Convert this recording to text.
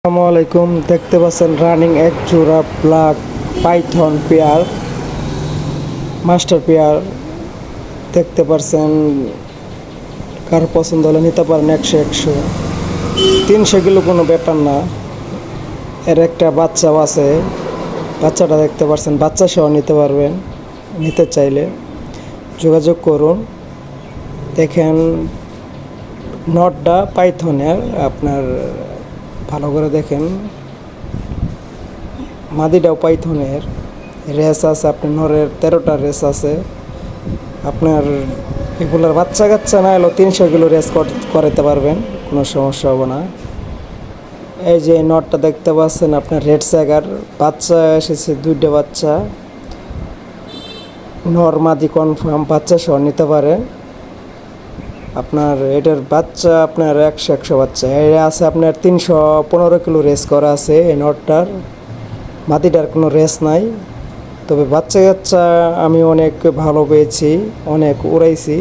আসসালামু আলাইকুম। দেখতে পাচ্ছেন রানিং এক জোড়া black Python pair, master pair দেখতে পাচ্ছেন। কার পছন্দ হলে নিতে পারেন। 100 300 কিলো কোনো ব্যাপার না। এর একটা বাচ্চাও আছে, বাচ্চাটা দেখতে পাচ্ছেন। বাচ্চা সহ নিতে পারবেন, নিতে চাইলে যোগাযোগ করুন। দেখেন নটটা পাইথনের, আপনার ভালো করে দেখেন। মাদিটাও পাইথনের, রেস আছে আপনার নরের 13টা রেস আছে। আপনার এগুলোর বাচ্চা কাচ্চা না এলো 300 কিলো রেস করাতে পারবেন, কোনো সমস্যা হবে না। এই যে নটটা দেখতে পাচ্ছেন আপনার রেড স্যাগার, বাচ্চা এসেছে 2টা বাচ্চা। নর মাদি কনফার্ম, বাচ্চা সহ নিতে পারেন। আপনার এটার বাচ্চা আপনার 100 বাচ্চা এটা আছে আপনার 315 কিলো রেস করা আছে। এই নটটার মাদিটার কোনো রেস নাই, তবে বাচ্চা কাচ্চা আমি অনেক ভালো পেয়েছি, অনেক উড়াইছি।